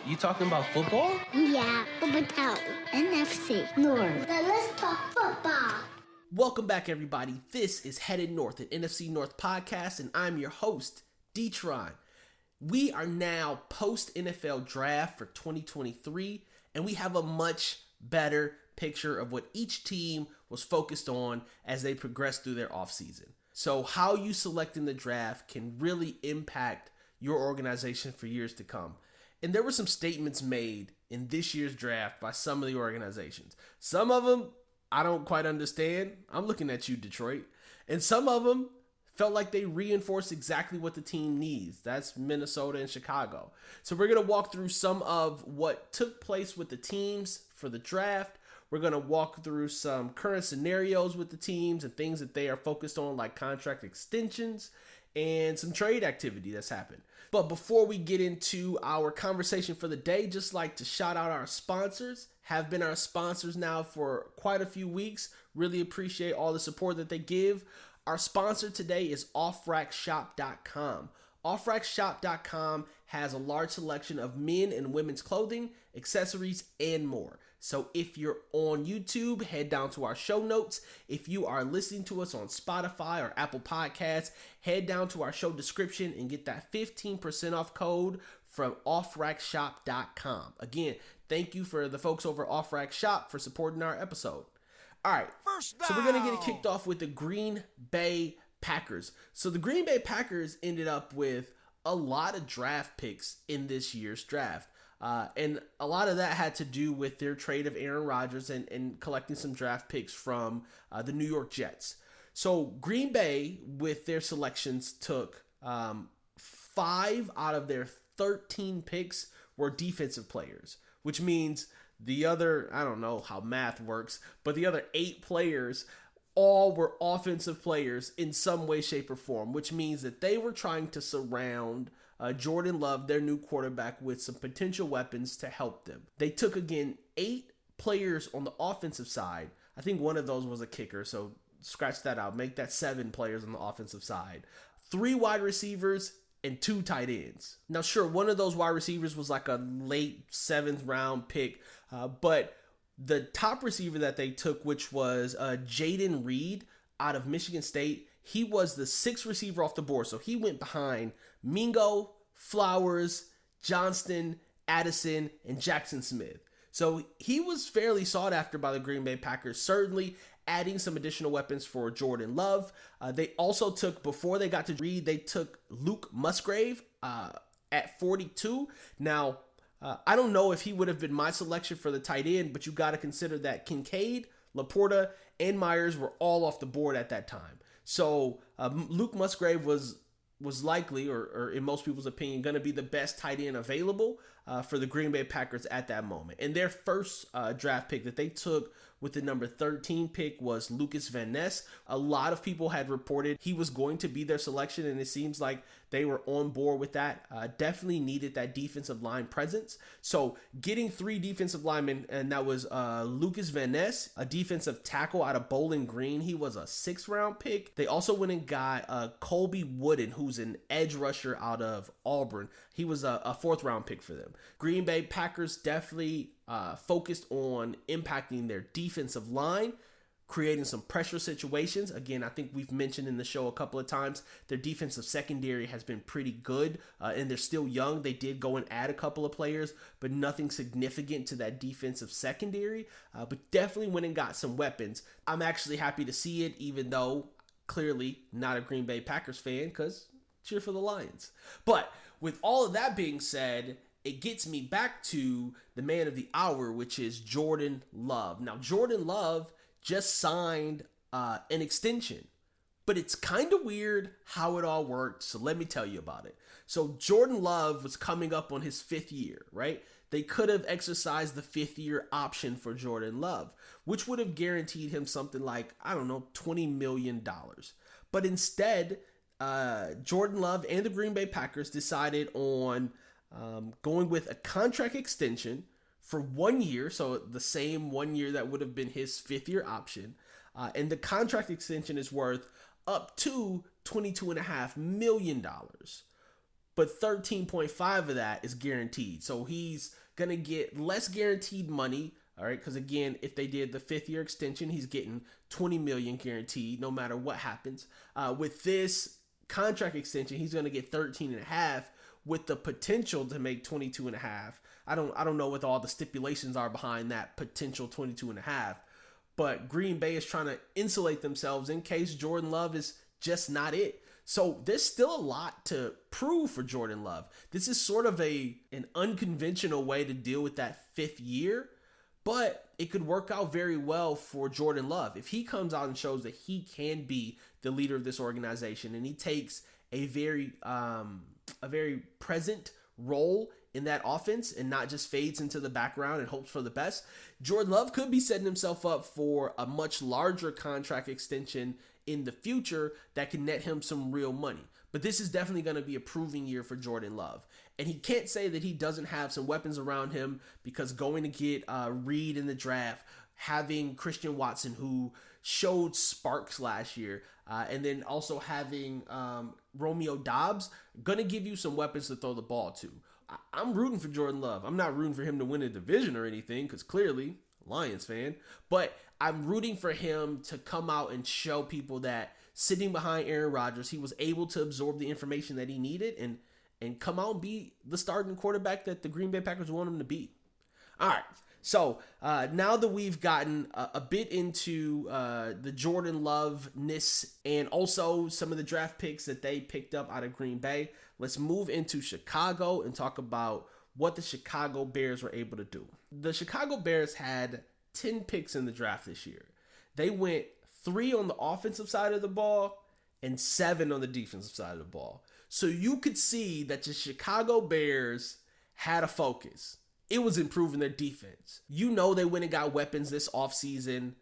You talking about football? Yeah, about NFC North. Now let's talk football. Welcome back, everybody. This is Headed North, an NFC North podcast, and I'm your host, D-Tron. We are now post-NFL draft for 2023, and we have a much better picture of what each team was focused on as they progressed through their offseason. So how you select in the draft can really impact your organization for years to come. And there were some statements made in this year's draft by some of the organizations. Some of them I don't quite understand. I'm looking at you, Detroit. And some of them felt like they reinforced exactly what the team needs. That's Minnesota and Chicago. So we're going to walk through some of what took place with the teams for the draft. We're going to walk through some current scenarios with the teams and things that they are focused on, like contract extensions and some trade activity that's happened. But before we get into our conversation for the day, just like to shout out our sponsors. Have been our sponsors now for quite a few weeks. Really appreciate all the support that they give. Our sponsor today is offrackshop.com. Offrackshop.com has a large selection of men and women's clothing, accessories, and more. So if you're on YouTube, head down to our show notes. If you are listening to us on Spotify or Apple Podcasts, head down to our show description and get that 15% off code from offrackshop.com. Again, thank you for the folks over at Offrack Shop for supporting our episode. All right, so we're going to get it kicked off with the Green Bay Packers. So the Green Bay Packers ended up with a lot of draft picks in this year's draft. And a lot of that had to do with their trade of Aaron Rodgers and collecting some draft picks from the New York Jets. So Green Bay, with their selections, took 5 out of their 13 picks were defensive players, which means the other, I don't know how math works, but the other 8 players all were offensive players in some way, shape, or form, which means that they were trying to surround Jordan Love, their new quarterback, with some potential weapons to help them. They took, again, 8 players on the offensive side. I think one of those was a kicker, so scratch that out. Make that 7 players on the offensive side. 3 wide receivers and 2 tight ends. Now, sure, one of those wide receivers was like a late 7th round pick, but the top receiver that they took, which was Jaden Reed out of Michigan State, he was the 6th receiver off the board. So he went behind Mingo, Flowers, Johnston, Addison, and Jackson Smith. So he was fairly sought after by the Green Bay Packers, certainly adding some additional weapons for Jordan Love. They also took, before they got to Reed, they took Luke Musgrave at 42. Now, I don't know if he would have been my selection for the tight end, but you got to consider that Kincaid, Laporta, and Myers were all off the board at that time. So Luke Musgrave was likely, or in most people's opinion, going to be the best tight end available for the Green Bay Packers at that moment. And their first draft pick that they took with the number 13 pick was Lucas Van Ness. A lot of people had reported he was going to be their selection, and it seems like they were on board with that. Definitely needed that defensive line presence. So getting 3 defensive linemen, and that was Lucas Van Ness, a defensive tackle out of Bowling Green. He was a 6th round pick. They also went and got Colby Wooden, who's an edge rusher out of Auburn. He was a 4th round pick for them. Green Bay Packers definitely focused on impacting their defensive line, creating some pressure situations. Again, I think we've mentioned in the show a couple of times, their defensive secondary has been pretty good, and they're still young. They did go and add a couple of players, but nothing significant to that defensive secondary, but definitely went and got some weapons. I'm actually happy to see it, even though clearly not a Green Bay Packers fan, because cheer for the Lions. But with all of that being said, it gets me back to the man of the hour, which is Jordan Love. Now, Jordan Love just signed an extension, but it's kind of weird how it all worked, so let me tell you about it. So Jordan Love was coming up on his 5th year, right? They could have exercised the 5th year option for Jordan Love, which would have guaranteed him something like, I don't know, $20 million. But instead, Jordan Love and the Green Bay Packers decided on going with a contract extension for 1 year, so the same 1 year that would have been his 5th year option. And the contract extension is worth up to $22.5 million. but 13.5 of that is guaranteed. So he's going to get less guaranteed money. All right. Because again, if they did the 5th-year extension, he's getting $20 million guaranteed no matter what happens. With this contract extension, he's going to get 13.5 with the potential to make 22.5. I don't know what all the stipulations are behind that potential 22.5, but Green Bay is trying to insulate themselves in case Jordan Love is just not it. So there's still a lot to prove for Jordan Love. This is sort of an unconventional way to deal with that 5th year, but it could work out very well for Jordan Love. If he comes out and shows that he can be the leader of this organization and he takes a very present role in that offense and not just fades into the background and hopes for the best, Jordan Love could be setting himself up for a much larger contract extension in the future that can net him some real money. But this is definitely going to be a proving year for Jordan Love. And he can't say that he doesn't have some weapons around him, because going to get Reed in the draft, having Christian Watson, who showed sparks last year, and then also having Romeo Doubs, going to give you some weapons to throw the ball to. I'm rooting for Jordan Love. I'm not rooting for him to win a division or anything, because clearly, Lions fan. But I'm rooting for him to come out and show people that sitting behind Aaron Rodgers, he was able to absorb the information that he needed and come out and be the starting quarterback that the Green Bay Packers want him to be. All right. So now that we've gotten a bit into the Jordan Love-ness and also some of the draft picks that they picked up out of Green Bay, let's move into Chicago and talk about what the Chicago Bears were able to do. The Chicago Bears had 10 picks in the draft this year. They went 3 on the offensive side of the ball and 7 on the defensive side of the ball. So you could see that the Chicago Bears had a focus. It was improving their defense. You know, they went and got weapons this offseason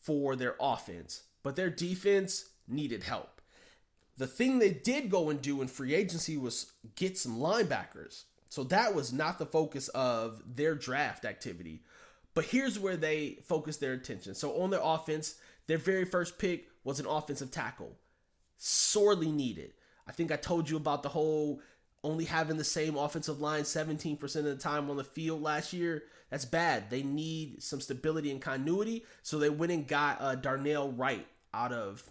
for their offense, but their defense needed help. The thing they did go and do in free agency was get some linebackers. So that was not the focus of their draft activity. But here's where they focused their attention. So on their offense, their very first pick was an offensive tackle. Sorely needed. I think I told you about the whole only having the same offensive line 17% of the time on the field last year. That's bad. They need some stability and continuity. So they went and got Darnell Wright out of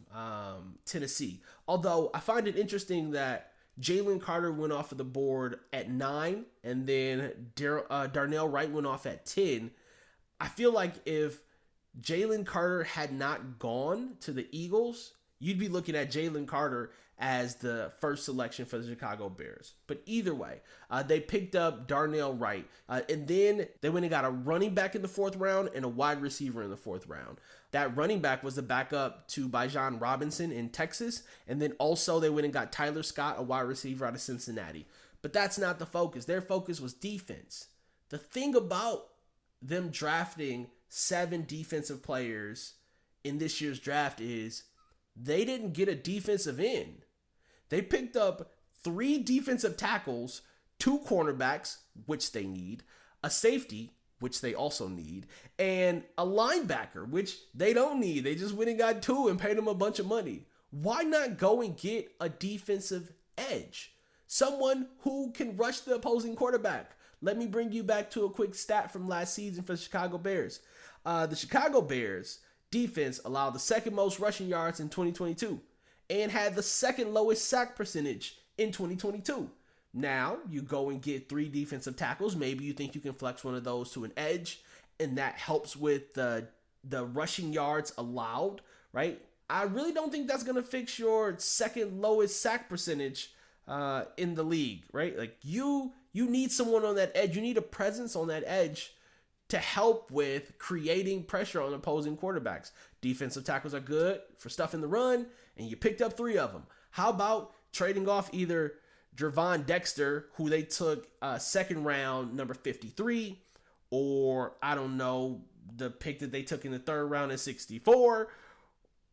Tennessee. Although I find it interesting that Jalen Carter went off of the board at 9 and then Darnell Wright went off at 10. I feel like if Jalen Carter had not gone to the Eagles, you'd be looking at Jalen Carter as the first selection for the Chicago Bears. But either way, they picked up Darnell Wright. And then they went and got a running back in the 4th round and a wide receiver in the 4th round. That running back was the backup to Bijan Robinson in Texas. And then also they went and got Tyler Scott, a wide receiver out of Cincinnati. But that's not the focus. Their focus was defense. The thing about them drafting 7 defensive players in this year's draft is they didn't get a defensive end. They picked up 3 defensive tackles, 2 cornerbacks, which they need, a safety, which they also need, and a linebacker, which they don't need. They just went and got 2 and paid them a bunch of money. Why not go and get a defensive edge? Someone who can rush the opposing quarterback. Let me bring you back to a quick stat from last season for the Chicago Bears. The Chicago Bears defense allowed the 2nd most rushing yards in 2022 and had the 2nd lowest sack percentage in 2022. Now you go and get 3 defensive tackles. Maybe you think you can flex one of those to an edge, and that helps with the rushing yards allowed, right? I really don't think that's going to fix your 2nd lowest sack percentage in the league, right? Like you need someone on that edge. You need a presence on that edge to help with creating pressure on opposing quarterbacks. Defensive tackles are good for stuff in the run, and you picked up 3 of them. How about trading off either Gervon Dexter, who they took 2nd round, number 53, or I don't know, the pick that they took in the 3rd round at 64,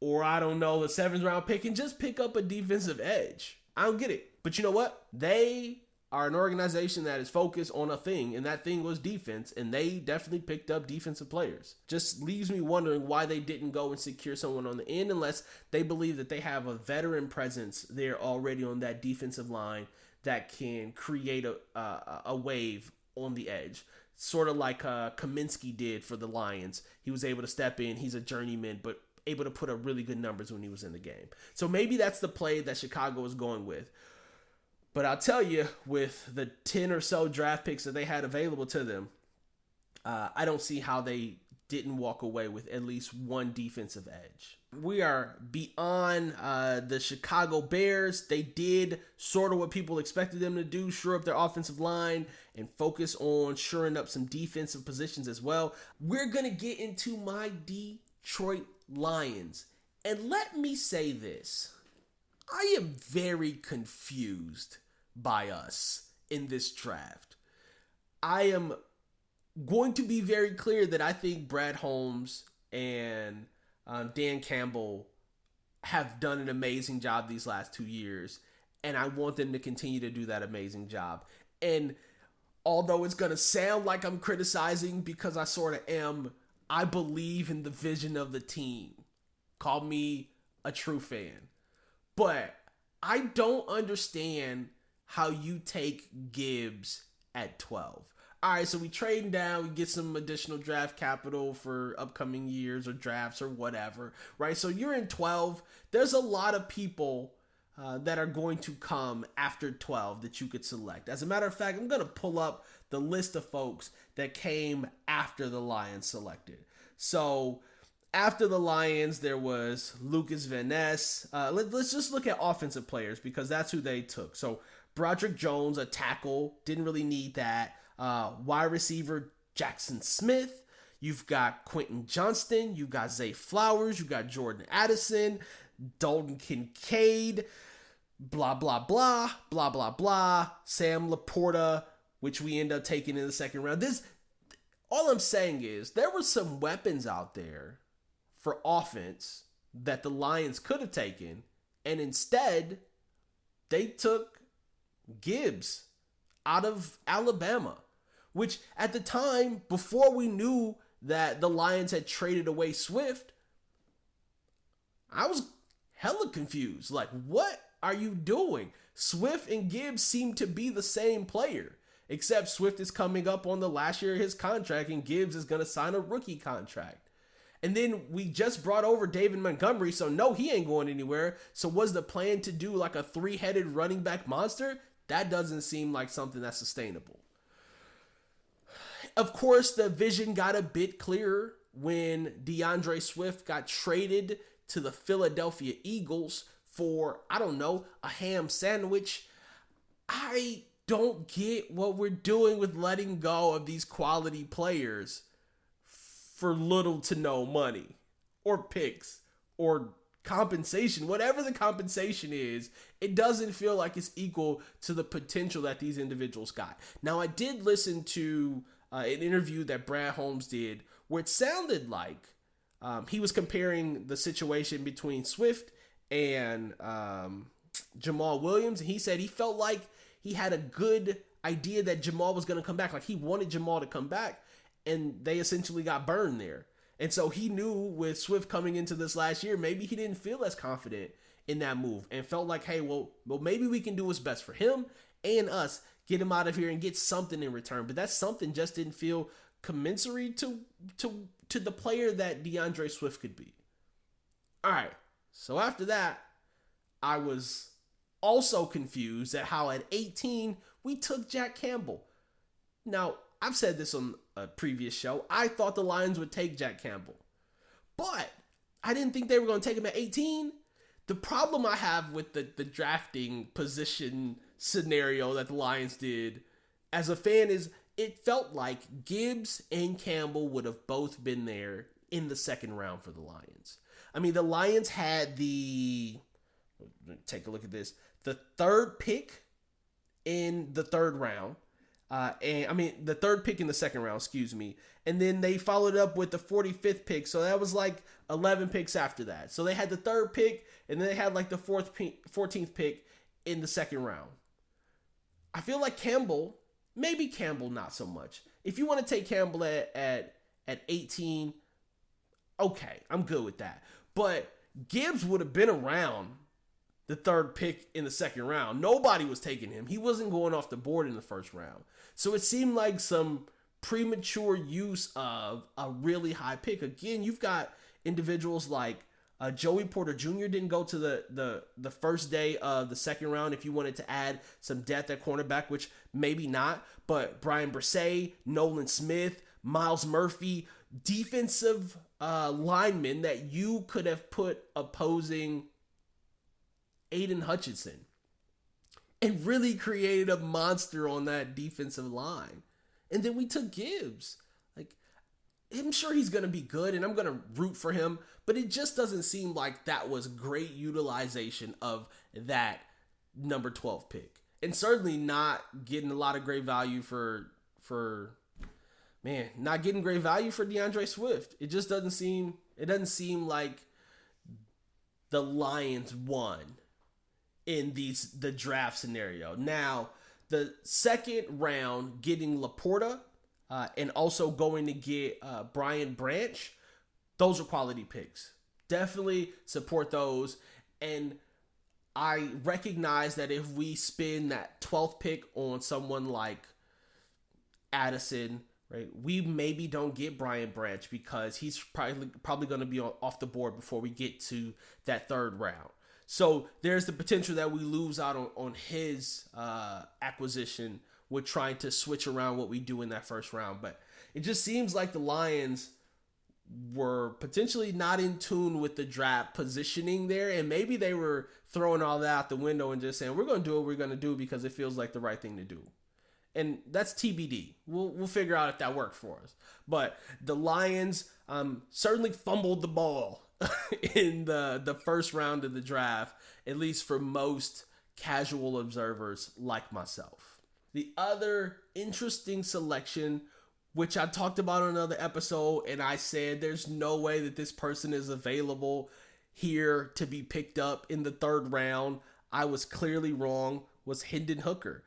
or I don't know, the 7th round pick, and just pick up a defensive edge. I don't get it. But you know what? They are an organization that is focused on a thing, and that thing was defense, and they definitely picked up defensive players. Just leaves me wondering why they didn't go and secure someone on the end, unless they believe that they have a veteran presence there already on that defensive line that can create a wave on the edge. Sort of like Kaminsky did for the Lions. He was able to step in. He's a journeyman, but able to put up really good numbers when he was in the game. So maybe that's the play that Chicago is going with. But I'll tell you, with the 10 or so draft picks that they had available to them, I don't see how they didn't walk away with at least one defensive edge. We are beyond the Chicago Bears. They did sort of what people expected them to do, shore up their offensive line and focus on shoring up some defensive positions as well. We're going to get into my Detroit Lions. And let me say this. I am very confused by us in this draft. I am going to be very clear that I think Brad Holmes and Dan Campbell have done an amazing job these last 2 years, and I want them to continue to do that amazing job. And although it's going to sound like I'm criticizing, because I sort of am, I believe in the vision of the team. Call me a true fan. But I don't understand how you take Gibbs at 12. All right, so we trade down, we get some additional draft capital for upcoming years or drafts or whatever, right? So you're in 12. There's a lot of people that are going to come after 12 that you could select. As a matter of fact, I'm going to pull up the list of folks that came after the Lions selected. So after the Lions, there was Lucas Van Ness. Let's just look at offensive players because that's who they took. So Broderick Jones, a tackle, didn't really need that. Wide receiver Jackson Smith. You've got Quentin Johnston. You've got Zay Flowers. You've got Jordan Addison, Dalton Kincaid, blah, blah, blah, blah, blah, blah. Sam Laporta, which we end up taking in the second round. All I'm saying is there were some weapons out there for offense that the Lions could have taken, and instead they took Gibbs out of Alabama, which at the time, before we knew that the Lions had traded away Swift, I was hella confused. Like, what are you doing? Swift and Gibbs seem to be the same player, except Swift is coming up on the last year of his contract and Gibbs is going to sign a rookie contract. And then we just brought over David Montgomery, so no, he ain't going anywhere. So was the plan to do like a three-headed running back monster? That doesn't seem like something that's sustainable. Of course, the vision got a bit clearer when DeAndre Swift got traded to the Philadelphia Eagles for, I don't know, a ham sandwich. I don't get what we're doing with letting go of these quality players for little to no money or picks or compensation. Whatever the compensation is, it doesn't feel like it's equal to the potential that these individuals got. Now, I did listen to an interview that Brad Holmes did where it sounded like he was comparing the situation between Swift and Jamal Williams, and he said he felt like he had a good idea that Jamal was going to come back. Like, he wanted Jamal to come back, and they essentially got burned there. And so he knew with Swift coming into this last year, maybe he didn't feel as confident in that move and felt like, hey, well, maybe we can do what's best for him and us, get him out of here and get something in return. But that something just didn't feel commensurate to the player that DeAndre Swift could be. All right. So after that, I was also confused at how at 18, we took Jack Campbell. Now, I've said this on a previous show. I thought the Lions would take Jack Campbell, but I didn't think they were going to take him at 18. The problem I have with the drafting position scenario that the Lions did as a fan is it felt like Gibbs and Campbell would have both been there in the second round for the Lions. I mean, the Lions had take a look at this, the third pick in the third round. The third pick in the second round, excuse me. And then they followed up with the 45th pick. So that was like 11 picks after that. So they had the third pick, and then they had like the 14th pick in the second round. I feel like Campbell, maybe Campbell not so much. If you want to take Campbell at 18, okay, I'm good with that. But Gibbs would have been around the third pick in the second round. Nobody was taking him. He wasn't going off the board in the first round. So it seemed like some premature use of a really high pick. Again, you've got individuals like Joey Porter Jr. didn't go to the first day of the second round if you wanted to add some depth at cornerback, which maybe not. But Brian Bresee, Nolan Smith, Miles Murphy, defensive linemen that you could have put opposing Aiden Hutchinson and really created a monster on that defensive line. And then we took Gibbs. Like, I'm sure he's going to be good and I'm going to root for him, but it just doesn't seem like that was great utilization of that number 12 pick. And certainly not getting a lot of great value not getting great value for DeAndre Swift. It just doesn't seem like the Lions won in the draft scenario. Now, the second round, getting Laporta and also going to get Brian Branch, those are quality picks. Definitely support those. And I recognize that if we spend that 12th pick on someone like Addison, right, we maybe don't get Brian Branch because he's probably going to be off the board before we get to that third round. So there's the potential that we lose out on his acquisition with trying to switch around what we do in that first round. But it just seems like the Lions were potentially not in tune with the draft positioning there. And maybe they were throwing all that out the window and just saying, we're going to do what we're going to do because it feels like the right thing to do. And that's TBD. We'll figure out if that worked for us. But the Lions certainly fumbled the ball in the first round of the draft, at least for most casual observers like myself. The other interesting selection, which I talked about in another episode, and I said there's no way that this person is available here to be picked up in the third round. I was clearly wrong, was Hendon Hooker.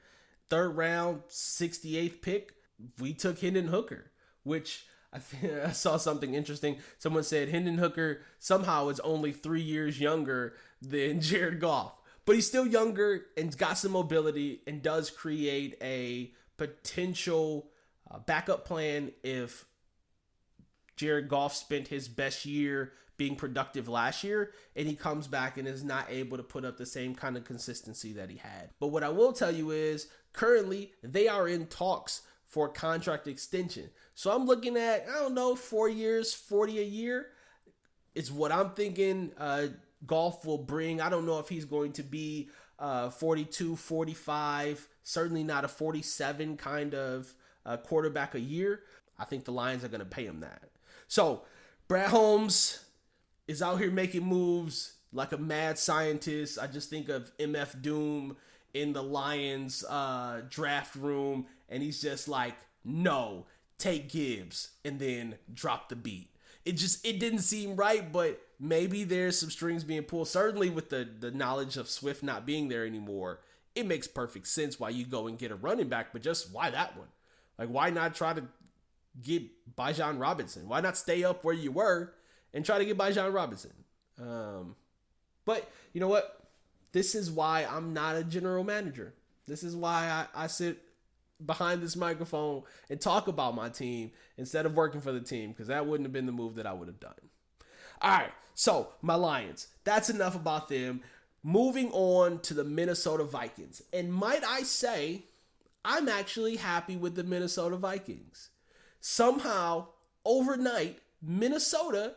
Third round, 68th pick, we took Hendon Hooker, which I saw something interesting. Someone said Hendon Hooker somehow is only 3 years younger than Jared Goff, but he's still younger and got some mobility and does create a potential backup plan if Jared Goff spent his best year being productive last year and he comes back and is not able to put up the same kind of consistency that he had. But what I will tell you is currently they are in talks for contract extension. So I'm looking at, 4 years, 40 a year is what I'm thinking Goff will bring. I don't know if he's going to be 42, 45, certainly not a 47 kind of quarterback a year. I think the Lions are going to pay him that. So Brad Holmes is out here making moves like a mad scientist. I just think of MF Doom in the Lions draft room, and he's just like, no, take Gibbs, and then drop the beat. It didn't seem right, but maybe there's some strings being pulled. Certainly with the knowledge of Swift not being there anymore, it makes perfect sense why you go and get a running back, but just why that one? Like, why not try to get Bijan Robinson? Why not stay up where you were and try to get Bijan Robinson? But you know what? This is why I'm not a general manager. This is why I sit behind this microphone and talk about my team instead of working for the team, because that wouldn't have been the move that I would have done. All right, so my Lions. That's enough about them. Moving on to the Minnesota Vikings. And might I say, I'm actually happy with the Minnesota Vikings. Somehow, overnight, Minnesota,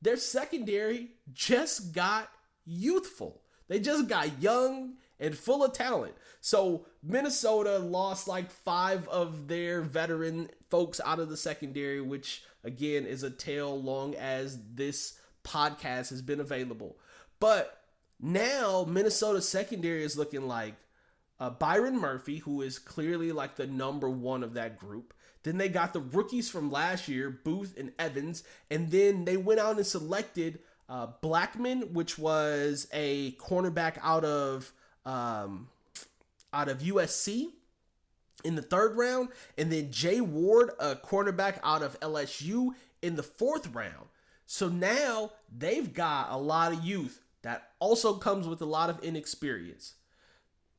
their secondary just got youthful. They just got young and full of talent. So Minnesota lost like 5 of their veteran folks out of the secondary, which again is a tale long as this podcast has been available. But now Minnesota's secondary is looking like Byron Murphy, who is clearly like the number one of that group. Then they got the rookies from last year, Booth and Evans. And then they went out and selected Blackman, which was a cornerback out of USC in the third round. And then Jay Ward, a cornerback out of LSU in the fourth round. So now they've got a lot of youth that also comes with a lot of inexperience.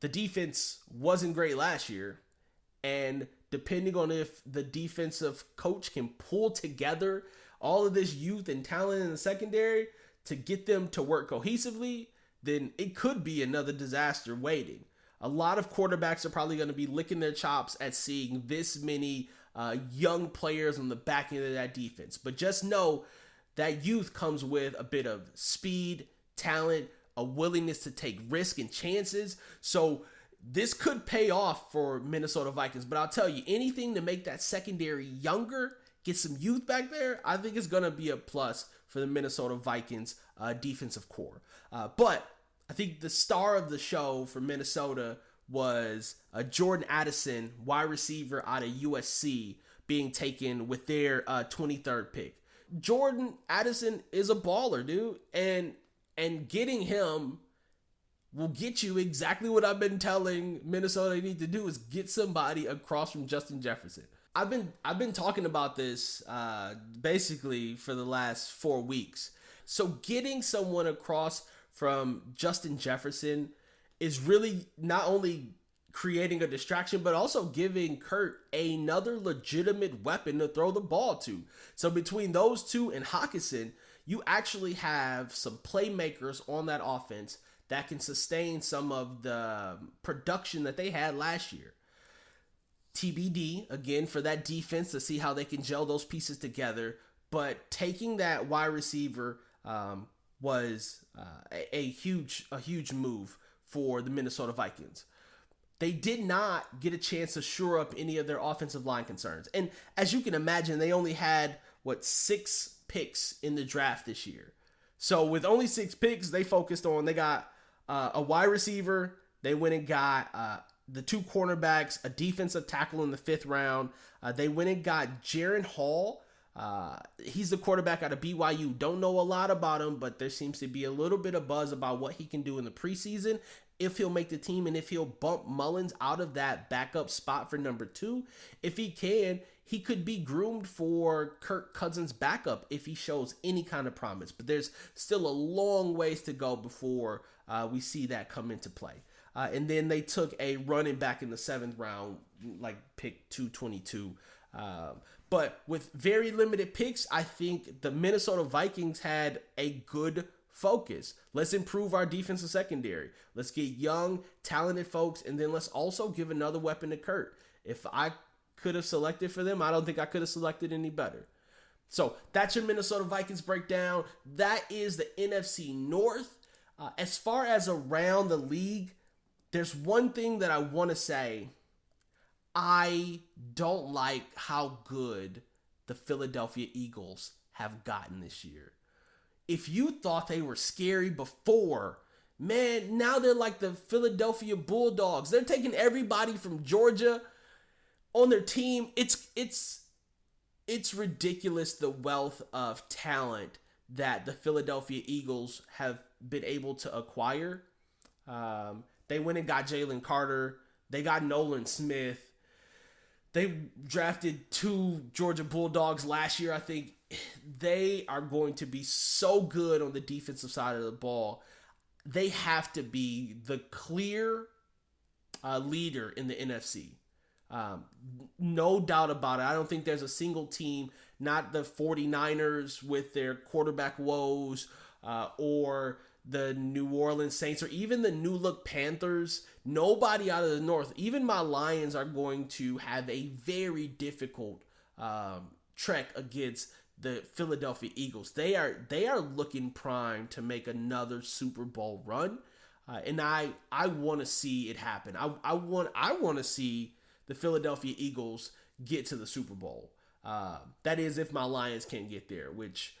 The defense wasn't great last year, and depending on if the defensive coach can pull together all of this youth and talent in the secondary to get them to work cohesively, then it could be another disaster waiting. A lot of quarterbacks are probably going to be licking their chops at seeing this many young players on the back end of that defense. But just know that youth comes with a bit of speed, talent, a willingness to take risk and chances. So this could pay off for Minnesota Vikings. But I'll tell you, anything to make that secondary younger, get some youth back there, I think is going to be a plus for the Minnesota Vikings defensive core. But I think the star of the show for Minnesota was Jordan Addison, wide receiver out of USC, being taken with their 23rd pick. Jordan Addison is a baller, dude, and getting him will get you exactly what I've been telling Minnesota they need to do, is get somebody across from Justin Jefferson. I've been talking about this basically for the last 4 weeks. So getting someone across from Justin Jefferson is really not only creating a distraction, but also giving Kurt another legitimate weapon to throw the ball to. So between those two and Hockenson, you actually have some playmakers on that offense that can sustain some of the production that they had last year. TBD, again, for that defense to see how they can gel those pieces together. But taking that wide receiver was a huge move for the Minnesota Vikings. They did not get a chance to shore up any of their offensive line concerns. And as you can imagine, they only had, 6 picks in the draft this year. So with only 6 picks, they got a wide receiver. They went and got the 2 cornerbacks, a defensive tackle in the 5th round. They went and got Jaron Hall. He's the quarterback out of BYU. Don't know a lot about him, but there seems to be a little bit of buzz about what he can do in the preseason, if he'll make the team, and if he'll bump Mullins out of that backup spot for number 2. If he can, he could be groomed for Kirk Cousins' backup if he shows any kind of promise. But there's still a long ways to go before we see that come into play. And then they took a running back in the 7th round, like pick 222. But with very limited picks, I think the Minnesota Vikings had a good focus. Let's improve our defensive secondary. Let's get young, talented folks, and then let's also give another weapon to Kurt. If I could have selected for them, I don't think I could have selected any better. So that's your Minnesota Vikings breakdown. That is the NFC North. As far as around the league, there's one thing that I want to say. I don't like how good the Philadelphia Eagles have gotten this year. If you thought they were scary before, man, now they're like the Philadelphia Bulldogs. They're taking everybody from Georgia on their team. It's ridiculous, the wealth of talent that the Philadelphia Eagles have been able to acquire. They went and got Jalen Carter. They got Nolan Smith. They drafted 2 Georgia Bulldogs last year. I think they are going to be so good on the defensive side of the ball. They have to be the clear leader in the NFC. No doubt about it. I don't think there's a single team, not the 49ers with their quarterback woes, or the New Orleans Saints, or even the New Look Panthers. Nobody out of the North, even my Lions, are going to have a very difficult trek against the Philadelphia Eagles. They are looking primed to make another Super Bowl run, and I want to see it happen. I want to see the Philadelphia Eagles get to the Super Bowl. That is, if my Lions can't get there, which,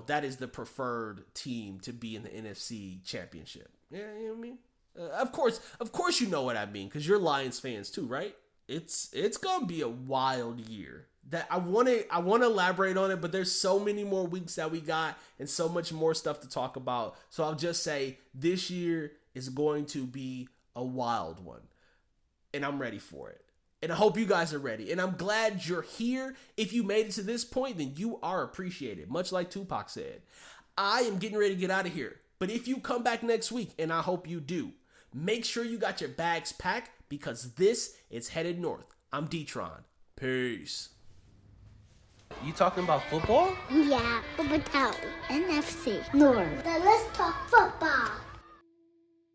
that is the preferred team to be in the NFC Championship. Yeah, you know what I mean? Of course you know what I mean, because you're Lions fans too, right? It's gonna be a wild year. That I want to elaborate on it, but there's so many more weeks that we got and so much more stuff to talk about. So I'll just say this year is going to be a wild one, and I'm ready for it. And I hope you guys are ready. And I'm glad you're here. If you made it to this point, then you are appreciated. Much like Tupac said. I am getting ready to get out of here. But if you come back next week, and I hope you do, make sure you got your bags packed because this is Headed North. I'm D-Tron. Peace. You talking about football? Yeah, but without NFC North. Now let's talk